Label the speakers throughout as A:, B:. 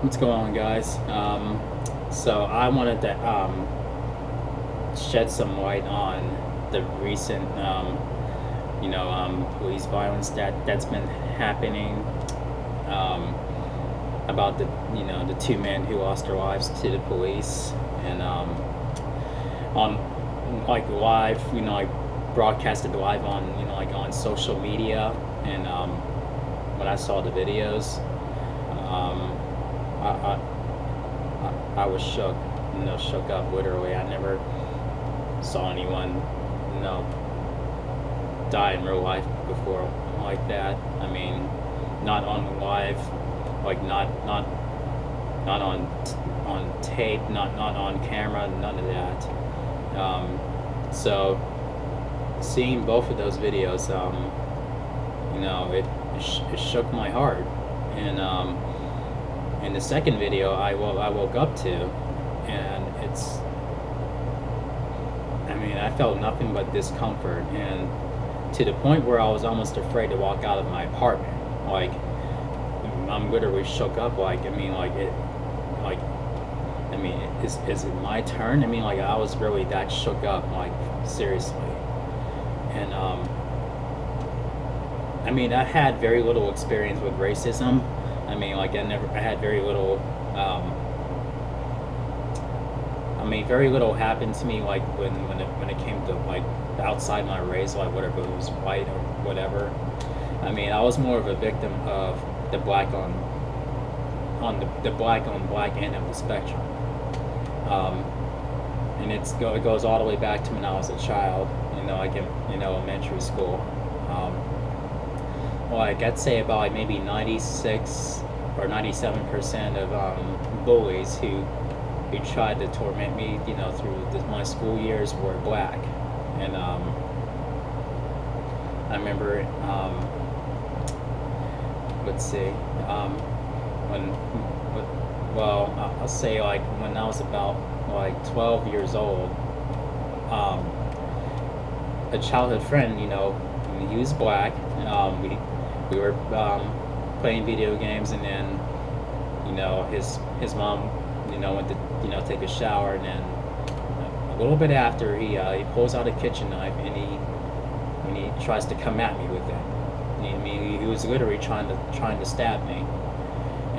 A: What's going on, guys? So I wanted to shed some light on the recent, police violence that's been happening. Um, about the two men who lost their lives to the police, and on like live, I broadcasted live on on social media, and when I saw the videos, um, I, I was shook, shook up literally. I never saw anyone, you know, die in real life before like that. I mean, not on live, like not on tape, not on camera, none of that. So seeing both of those videos, it shook my heart, and in the second video I woke up to, and I mean, I felt nothing but discomfort, and to the point where I was almost afraid to walk out of my apartment. Like, I'm literally shook up. Is it my turn? I mean, like, I was really that shook up. Like, seriously. And I mean, I had very little experience with racism. I mean, like, I had very little. Very little happened to me, like when it came to like outside my race, like whatever it was, white or whatever. I mean, I was more of a victim of the the black on black end of the spectrum, and it goes all the way back to when I was a child. Like in elementary school. Like, I'd say about like maybe 96 or 97% of bullies who tried to torment me, through my school years were black. And I remember, let's see, when, well, I'll say like when I was about like 12 years old, a childhood friend, he was black. We were playing video games, and then, his mom, went to take a shower, and then a little bit after, he pulls out a kitchen knife, and he tries to come at me with it. I mean, he was literally trying to stab me,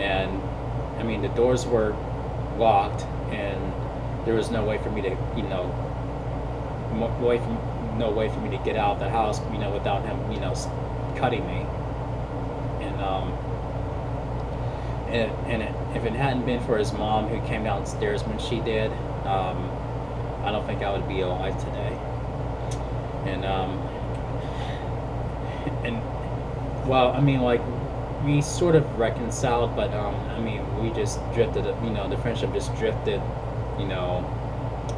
A: and I mean, the doors were locked, and there was no way for me to no way for me to get out of the house, without him cutting me. And if it hadn't been for his mom, who came downstairs when she did, I don't think I would be alive today. And well, I mean, like, we sort of reconciled, but I mean, we just drifted. The friendship just drifted.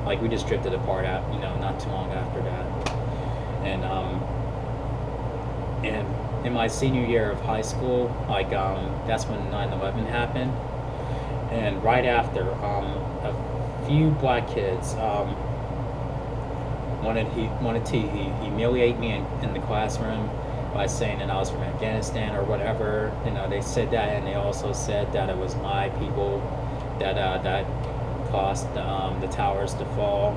A: Like, we just drifted apart at not too long after that. And in my senior year of high school, like, that's when 9/11 happened. And right after, a few black kids wanted to humiliate me in the classroom by saying that I was from Afghanistan or whatever. They said that, and they also said that it was my people that caused the towers to fall,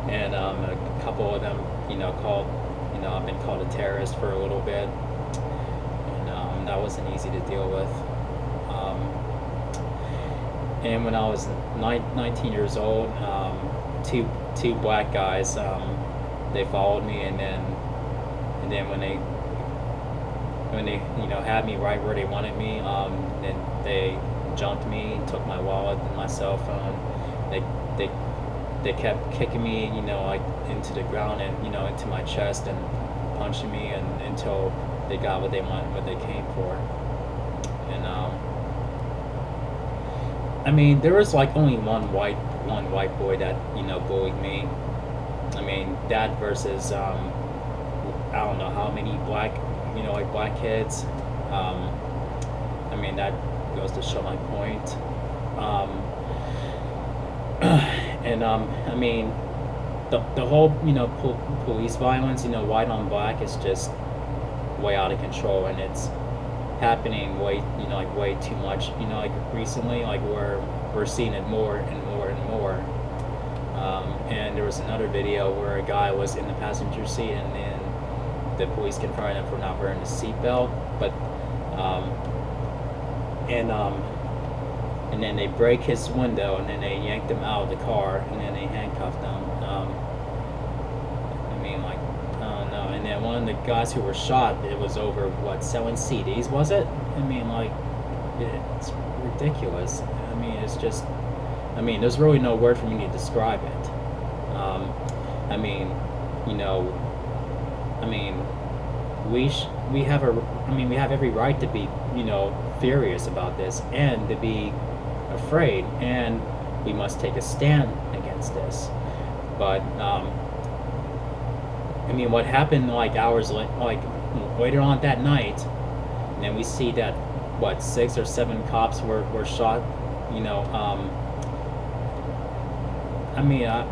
A: and a couple of them, called, I've been called a terrorist for a little bit, and that wasn't easy to deal with. And when I was 19 years old, two black guys, they followed me, and then when they had me right where they wanted me, then they jumped me, took my wallet and my cell phone. They kept kicking me, like, into the ground, and into my chest, and punching me, and until they got what they wanted, what they came for. And I mean, there was like only one white boy that bullied me. I mean, that versus I don't know how many black like black kids. I mean, that goes to show my point. And I mean, the whole police violence, white on black, is just way out of control, and happening way, like way too much, like recently, like where we're seeing it more and more and more. And there was another video where a guy was in the passenger seat, and then the police confronted him for not wearing a seatbelt, but and then they break his window, and then they yanked him out of the car, and then they handcuffed him. I mean, like, I don't know. And then one of the guys who were shot, it was over what, selling CDs, was it? I mean, like, it's ridiculous. I mean, it's just, I mean, there's really no word for me to describe it. I mean, you know, I mean, we have we have every right to be, furious about this and to be afraid, and we must take a stand against this. But I mean, what happened like hours like later on that night, and then we see that what 6 or 7 cops were shot. I mean, I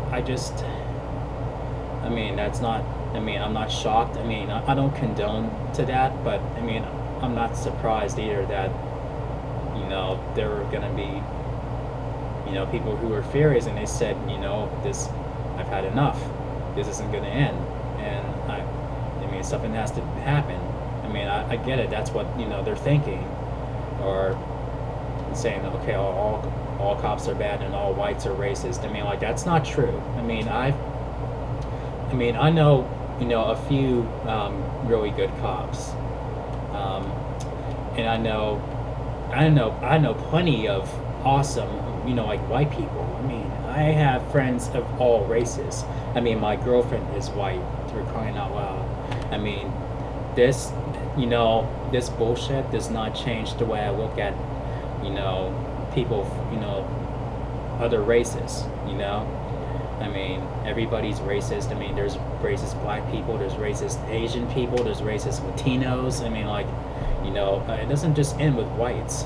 A: mean, that's not. I mean, I'm not shocked. I mean, I don't condone to that, but I mean, I'm not surprised either that, there were going to be, people who were furious, and they said, this, I've had enough. This isn't going to end. And I mean, something has to happen. I mean, I get it. That's what, they're thinking. Or saying, okay, all cops are bad and all whites are racist. I mean, like, that's not true. I mean, I know, a few really good cops, and I know plenty of awesome, like white people. I mean, I have friends of all races. I mean, my girlfriend is white. For crying out loud. I mean, this, this bullshit does not change the way I look at, people, other races. I mean, everybody's racist. I mean, there's racist black people, there's racist Asian people, there's racist Latinos. I mean, like, it doesn't just end with whites.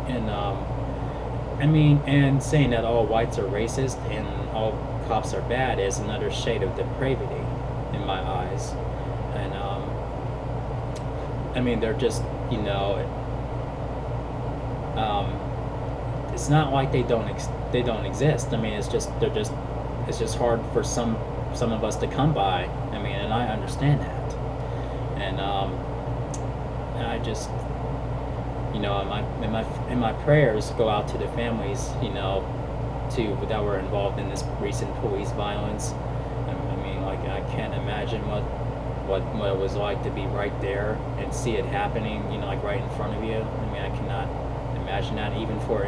A: And, I mean, and saying that all whites are racist and all cops are bad is another shade of depravity in my eyes. And, I mean, they're just, it's not like they don't exist. I mean, it's just hard for some of us to come by. I mean, and I understand that. And I just, in my prayers go out to the families, that were involved in this recent police violence. I mean, like, I can't imagine what it was like to be right there and see it happening, like right in front of you. I mean, I cannot imagine that, even for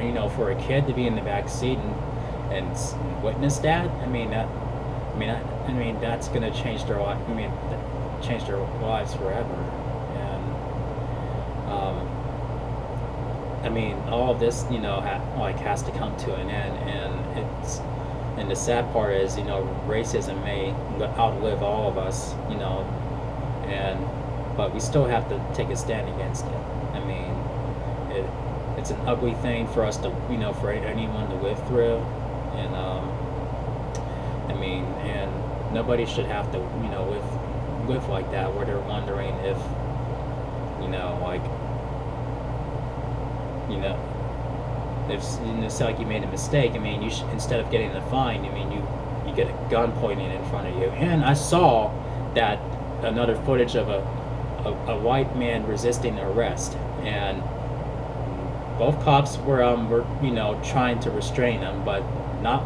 A: a kid to be in the back seat and witness that. I mean, that's gonna change their life. I mean, change their lives forever. And I mean, all of this, has to come to an end. And the sad part is, racism may outlive all of us, but we still have to take a stand against it. I mean, it's an ugly thing for us to, for anyone to live through. And I mean, and nobody should have to, live like that, where they're wondering if, if it's like you made a mistake. I mean, you should, instead of getting a fine, I mean, you get a gun pointing in front of you. And I saw that another footage of a white man resisting arrest, and both cops were trying to restrain him, but not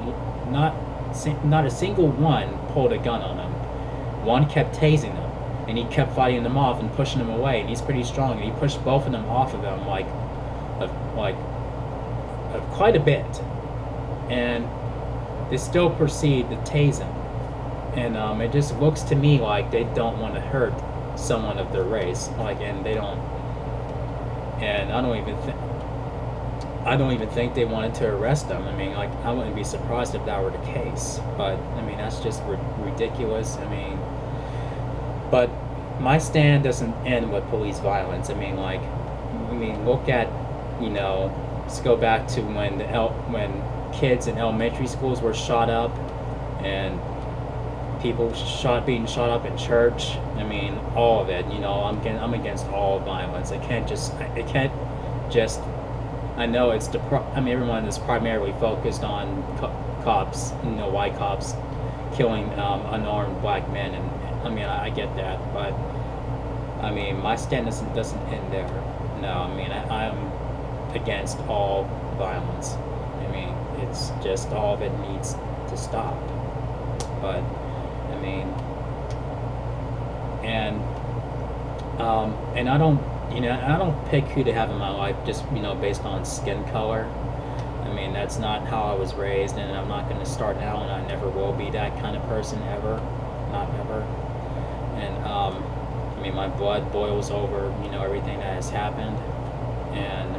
A: a single one pulled a gun on him. One kept tasing him, and he kept fighting them off and pushing him away. And he's pretty strong, and he pushed both of them off of him like quite a bit. And they still proceed to tase him. And it just looks to me like they don't want to hurt someone of their race, and they don't. And I don't even think they wanted to arrest them. I mean, like, I wouldn't be surprised if that were the case. But I mean, that's just ridiculous. I mean, but my stand doesn't end with police violence. I mean, like, look at, let's go back to when kids in elementary schools were shot up, and people being shot up in church. I mean, all of it. You know, I'm against all violence. It can't just. I know it's I mean, everyone is primarily focused on cops, you know, white cops killing unarmed black men, and I mean, I get that, but I mean, my stand doesn't end there. No, I mean, I'm against all violence. I mean, it's just all of it needs to stop. But I mean, and I don't, you know, I don't pick who to have in my life just, you know, based on skin color. I mean, that's not how I was raised, and I'm not going to start now, and I never will be that kind of person ever, not ever. And I mean, my blood boils over, you know, everything that has happened, and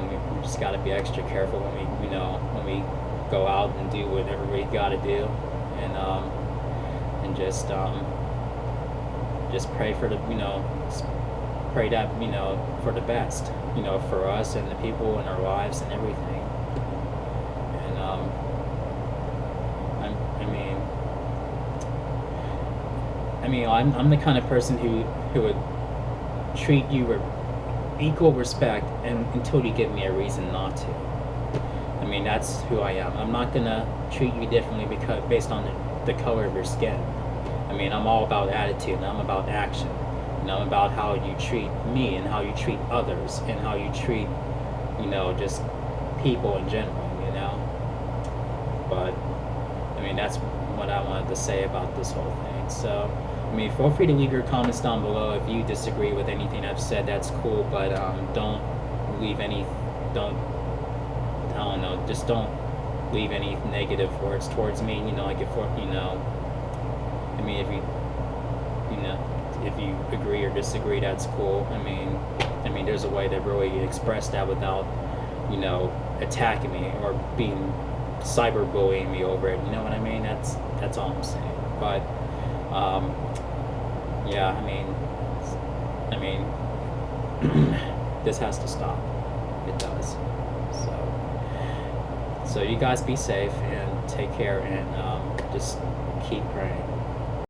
A: we just got to be extra careful when we, you know, when we go out and do whatever we got to do, and just pray for the, you know, pray that, you know, for the best, you know, for us and the people in our lives and everything. And I'm the kind of person who would treat you with equal respect and until you give me a reason not to. I mean, that's who I am. I'm not gonna treat you differently because based on the color of your skin. I mean, I'm all about attitude, and I'm about action, and I'm about how you treat me and how you treat others and how you treat, you know, just people in general, you know. But I mean, that's what I wanted to say about this whole thing. So I mean, feel free to leave your comments down below if you disagree with anything I've said. That's cool, but don't leave any, don't, I don't know, just don't leave any negative words towards me. You know, like if, you know, I mean, if you agree or disagree, that's cool. I mean, there's a way to really express that without, you know, attacking me or being cyberbullying me over it. You know what I mean? That's all I'm saying. But yeah, I mean, this has to stop. It does. So you guys be safe and take care, and just keep praying.